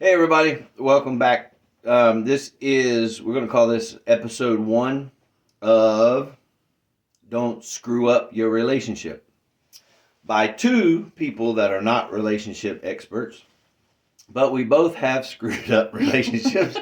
Hey everybody, welcome back. We're going to call this episode 1 of Don't Screw Up Your Relationship by two people that are not relationship experts, but we both have screwed up relationships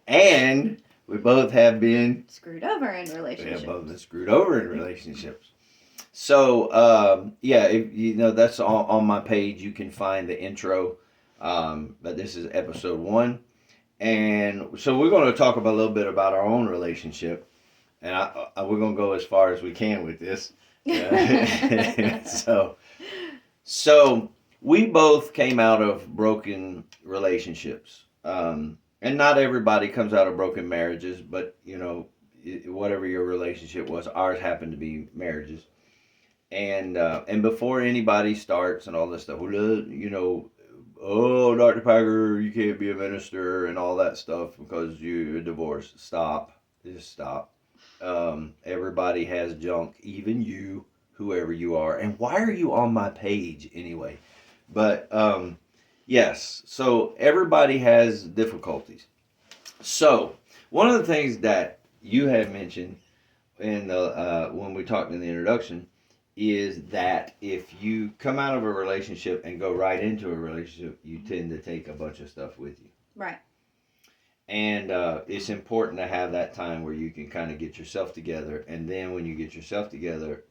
and we both have been screwed over in we have relationships. both been screwed over in relationships. So, if you know that's on my page, you can find the intro. But this is episode 1. And so we're going to talk about a little bit about our own relationship, and we're going to go as far as we can with this. so, so we both came out of broken relationships, and not everybody comes out of broken marriages, but whatever your relationship was, ours happened to be marriages. And before anybody starts and all this stuff, oh, Dr. Packer, you can't be a minister and all that stuff because you're divorced. Stop. Just stop. Everybody has junk, even you, whoever you are. And why are you on my page anyway? But yes, so everybody has difficulties. So one of the things that you had mentioned when we talked in the introduction is that if you come out of a relationship and go right into a relationship, you tend to take a bunch of stuff with you. Right. And it's important to have that time where you can kind of get yourself together. And then when you get yourself together,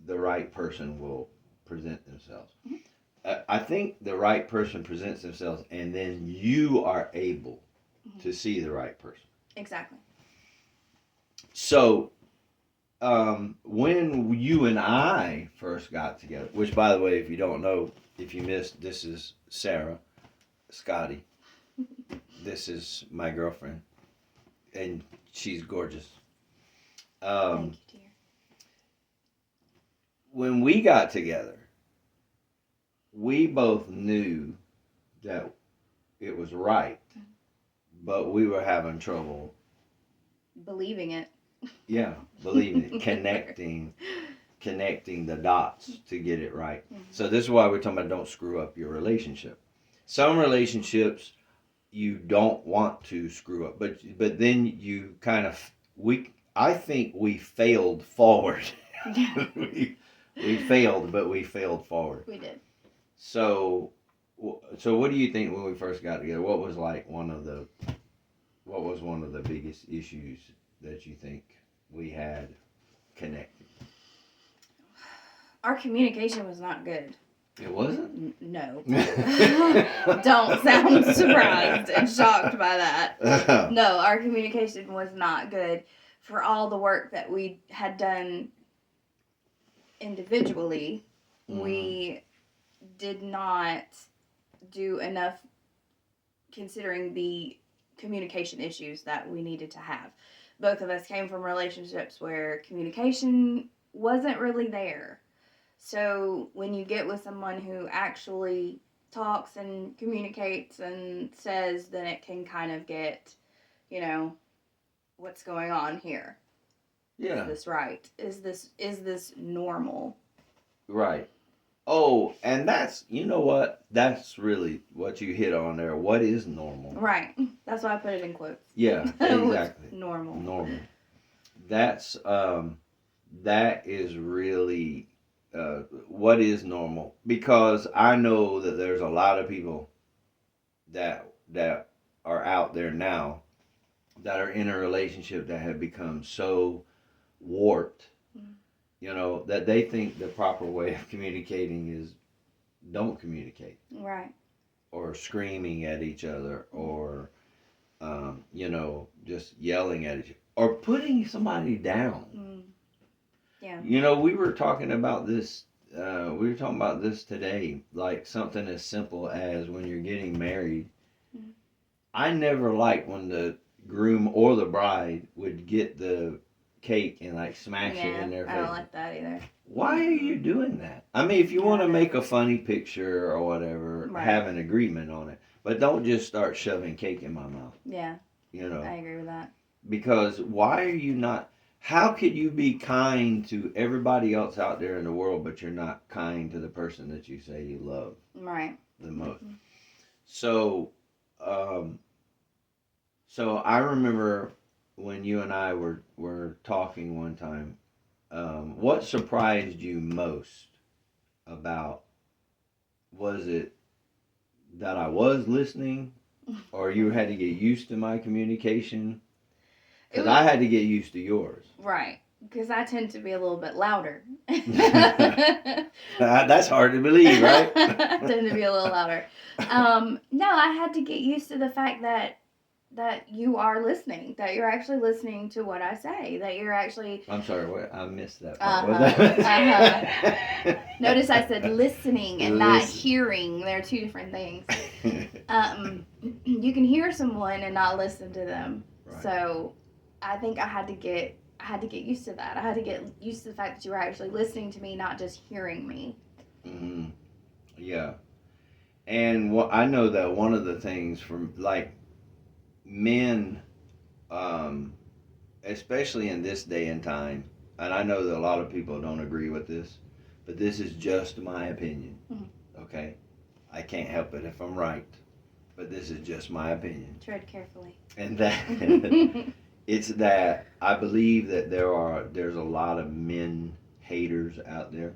the right person will present themselves. Mm-hmm. I think the right person presents themselves, and then you are able to see the right person. Exactly. So when you and I first got together, which by the way, if you don't know, if you missed, this is Sarah, Scotty. This is my girlfriend, and she's gorgeous. Thank you, dear. When we got together, we both knew that it was right, but we were having trouble believing it. Yeah, believing it, connecting the dots to get it right. Mm-hmm. So this is why we're talking about don't screw up your relationship. Some relationships you don't want to screw up, but then you kind of I think we failed forward. Yeah. we failed, but we failed forward. We did. So what do you think when we first got together? What was one of the biggest issues that you think we had connected? Our communication was not good. It wasn't? No. Don't sound surprised and shocked by that. No, our communication was not good. For all the work that we had done individually, we did not do enough considering the communication issues that we needed to have. Both of us came from relationships where communication wasn't really there. So when you get with someone who actually talks and communicates and says, then it can kind of get, what's going on here? Yeah. Is this right? Is this normal? Right. Oh, and that's, you know what? That's really what you hit on there. What is normal? Right. That's why I put it in quotes. Yeah, exactly. Normal. Normal. That's, that is really, what is normal? Because I know that there's a lot of people that are out there now that are in a relationship that have become so warped, that they think the proper way of communicating is don't communicate. Right. Or screaming at each other, or, just yelling at each other, or putting somebody down. Yeah. We were talking about this. We were talking about this today, like something as simple as when you're getting married. Mm-hmm. I never liked when the groom or the bride would get the cake and smash it in their face. I don't like that either. Why are you doing that? I mean, if you want to make a funny picture or whatever, right, have an agreement on it. But don't just start shoving cake in my mouth. Yeah. I agree with that. Because why are you not... How could you be kind to everybody else out there in the world, but you're not kind to the person that you say you love right the most? Mm-hmm. So um, so I remember when you and I were talking one time. What surprised you most about? Was it that I was listening, or you had to get used to my communication? It Because was, I had to get used to yours. right. Because I tend to be a little bit louder. That's hard to believe, right? I tend to be a little louder. No, I had to get used to the fact that you are listening, that you're actually listening to what I say, that you're actually. I'm sorry, what I missed that part. Notice I said listening and not Listen. hearing. They're two different things. You can hear someone and not listen to them. Right. So, I think I had to get used to that. I had to get used to the fact that you were actually listening to me, not just hearing me. Hmm. Yeah, and I know that one of the things from like men, um, especially in this day and time, and I know that a lot of people don't agree with this, but this is just my opinion. Mm-hmm. Okay, I can't help it if I'm right, but this is just my opinion. Tread carefully. And that it's that I believe that there's a lot of men haters out there,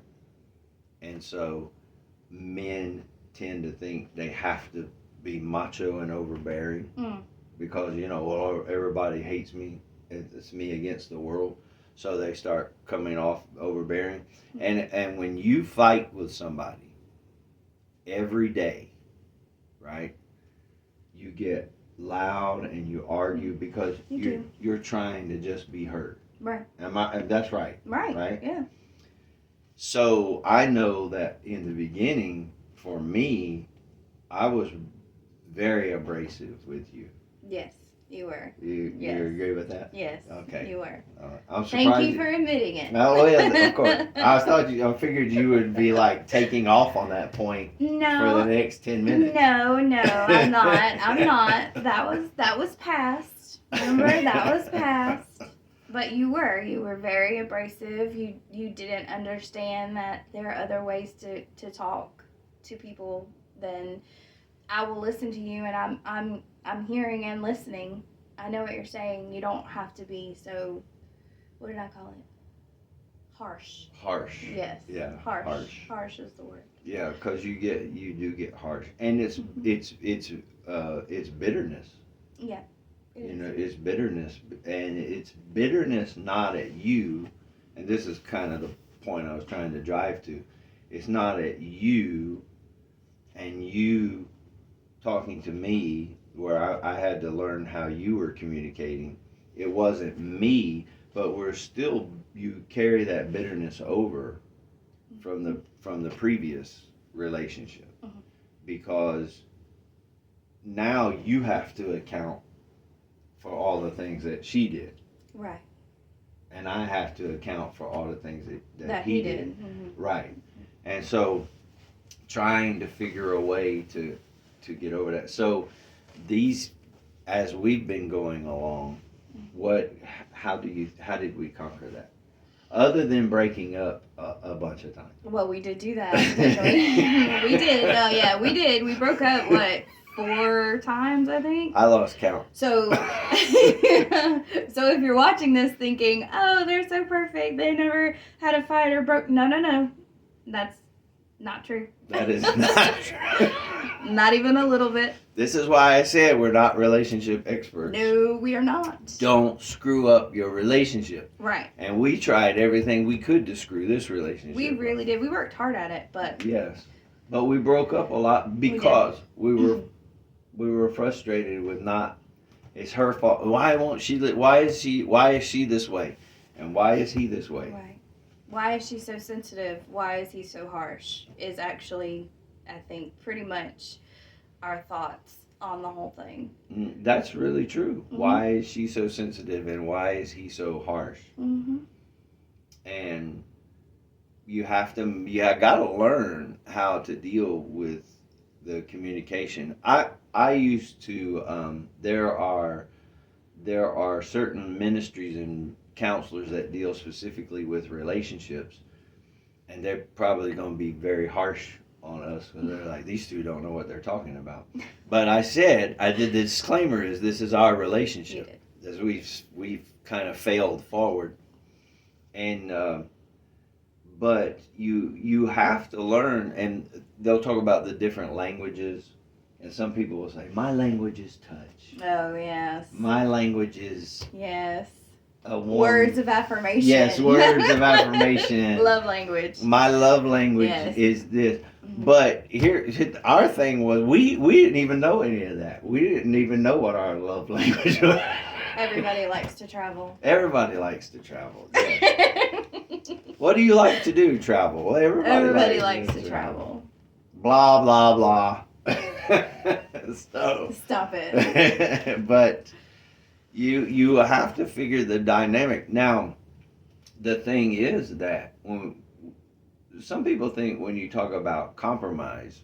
and so men tend to think they have to be macho and overbearing because well, everybody hates me. It's me against the world, so they start coming off overbearing. And when you fight with somebody every day, right? You get loud and you argue because you're trying to just be heard. Right. That's right. Right. Right? Yeah. So I know that in the beginning, for me, I was very abrasive with you. Yes, you were. You agree with that? Yes. Okay. You were. I'm surprised. Thank you for admitting it. Oh yeah, of course. I figured you would be like taking off on that point for the next 10 minutes. No, I'm not. I'm not. That was past. Remember, that was past. But you were very abrasive. You didn't understand that there are other ways to talk to people than I will listen to you, and I'm hearing and listening. I know what you're saying. You don't have to be so. What did I call it? Harsh. Harsh. Yes. Yeah. Harsh. Harsh is the word. Yeah, because you do get harsh, and it's bitterness. Yeah. It's bitterness, and it's bitterness not at you, and this is kind of the point I was trying to drive to. It's not at you, and you talking to me where I had to learn how you were communicating. It wasn't me, but you carry that bitterness over from the previous relationship, because now you have to account for all the things that she did. Right. And I have to account for all the things that he he did. Mm-hmm. Right. And so trying to figure a way to get over that. So as we've been going along, how did we conquer that? Other than breaking up a bunch of times. Well, we did do that. We did. Yeah, we did. We broke up, 4 times, I think. I lost count. So, so if you're watching this thinking, oh, they're so perfect, they never had a fight or broke. No. That's not true. That is not true. Not even a little bit. This is why I said we're not relationship experts. No, we are not. Don't screw up your relationship. Right. And we tried everything we could to screw this relationship We really did. We worked hard at it, but. Yes. But we broke up a lot because we were frustrated with it's her fault. Why is she this way? And why is he this way? Right. Why is she so sensitive? Why is he so harsh? Is actually, I think, pretty much our thoughts on the whole thing. That's really true. Mm-hmm. Why is she so sensitive and why is he so harsh? Mm-hmm. And you got to learn how to deal with the communication. I used to there are certain ministries and counselors that deal specifically with relationships, and they're probably going to be very harsh on us because they're like, these two don't know what they're talking about. But I said, I did the disclaimer is this is our You relationship. did. As we've kind of failed forward. And, but you have to learn, and they'll talk about the different languages. And some people will say, my language is touch. Oh, yes. My language is Yes. a warm. Words of affirmation. Yes, words of affirmation. Love language. My love language Yes. is this. Mhm. But here, our thing was we didn't even know any of that. We didn't even know what our love language was. Everybody likes to travel. Everybody likes to travel. Yeah. What do you like to do? Travel. Well, Everybody likes to travel. Blah blah blah. So. Stop it. But you have to figure the dynamic. Now, the thing is that when some people think when you talk about compromise,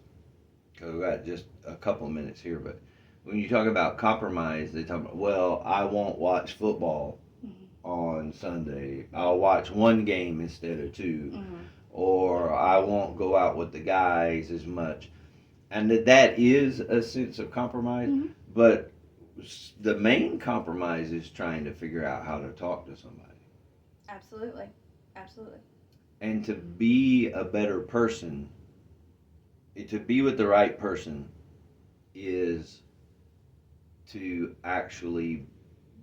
because we've got just a couple minutes here, but when you talk about compromise, they talk about, well, I won't watch football on Sunday. I'll watch one game instead of two. Mhm. Or I won't go out with the guys as much. And that is a sense of compromise, Mhm. but the main compromise is trying to figure out how to talk to somebody. Absolutely. Absolutely. And to be a better person, to be with the right person is to actually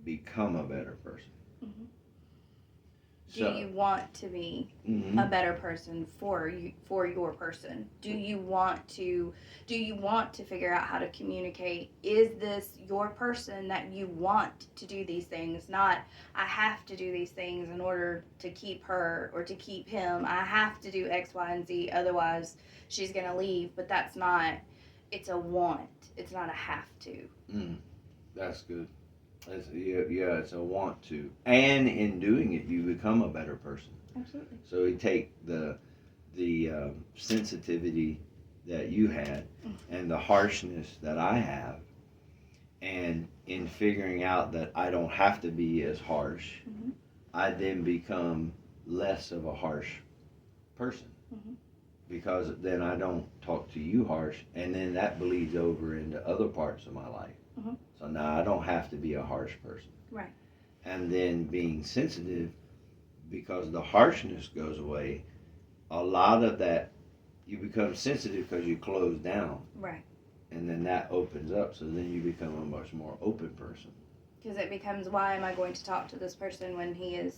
become a better person. Mhm. So, Do you want to be mhm. a better person for you, for your person? Do you want to figure out how to communicate? Is this your person that you want to do these things? Not, I have to do these things in order to keep her or to keep him. I have to do X, Y, and Z, otherwise she's gonna leave. But that's not. It's a want. It's not a have to. That's good. Yeah, it's a want to, and in doing it, you become a better person. Absolutely. So you take the sensitivity that you had and the harshness that I have, and in figuring out that I don't have to be as harsh, Mm-hmm. I then become less of a harsh person. Mm-hmm. Because then I don't talk to you harsh, and then that bleeds over into other parts of my life. Mm-hmm. So now I don't have to be a harsh person. Right. And then being sensitive, because the harshness goes away, a lot of that, you become sensitive because you close down. Right. And then that opens up, so then you become a much more open person. Because it becomes, why am I going to talk to this person when he is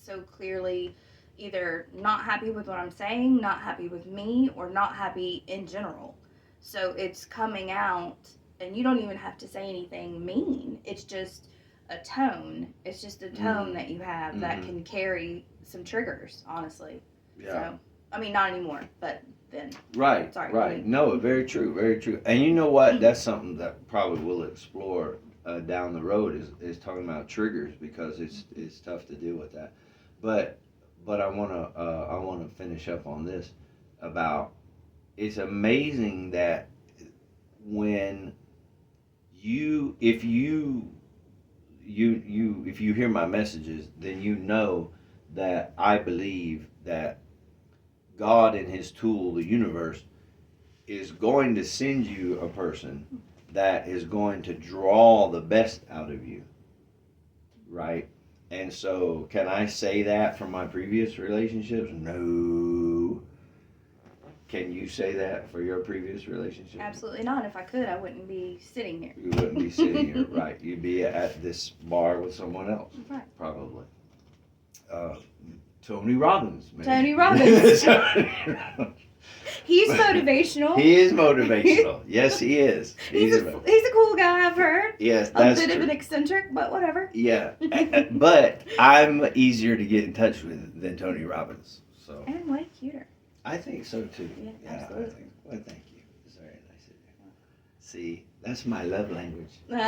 so clearly either not happy with what I'm saying, not happy with me, or not happy in general? So it's coming out, and you don't even have to say anything mean. It's just a tone. It's just a tone that you have that can carry some triggers, honestly. Yeah. So, I mean, not anymore, but then. Right. Sorry. Right. No, very true. Very true. And you know what? That's something that probably we'll explore down the road is talking about triggers, because it's tough to deal with that. But I wanna finish up on this about, it's amazing that when if you hear my messages, then you know that I believe that God in his tool, the universe, is going to send you a person that is going to draw the best out of you. Right? And so, can I say that from my previous relationships? No. Can you say that for your previous relationship? Absolutely not. If I could, I wouldn't be sitting here. You wouldn't be sitting here, right? You'd be at this bar with someone else, Right. probably. Tony Robbins, maybe. Tony Robbins. Tony He's motivational. He is motivational. Yes, he is. He's a cool guy, I've heard. Yes, A that's bit true. of an eccentric, but whatever. Yeah, but I'm easier to get in touch with than Tony Robbins. So And way cuter. I think so too. Yeah, I absolutely. think. Well, thank you. It's very nice of you. See, that's my love language. Words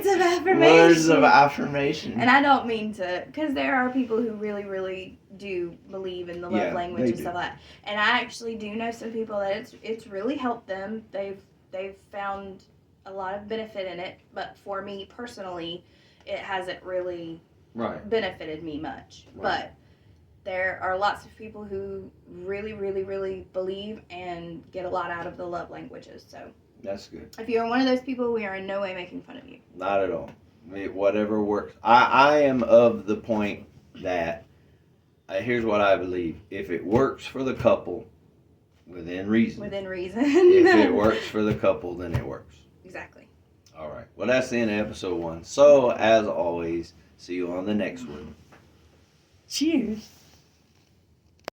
of affirmation. Words of affirmation. And I don't mean to, because there are people who really, really do believe in the love language they and stuff like that. And I actually do know some people that it's really helped them. They've found a lot of benefit in it. But for me personally, it hasn't really Right. benefited me much. Right. But there are lots of people who really, really, really believe and get a lot out of the love languages. So That's good. if you're one of those people, we are in no way making fun of you. Not at all. Whatever works. I am of the point that here's what I believe. If it works for the couple, within reason. Within reason. If it works for the couple, then it works. Exactly. All right. Well, that's the end of episode 1. So, as always, see you on the next one. Cheers.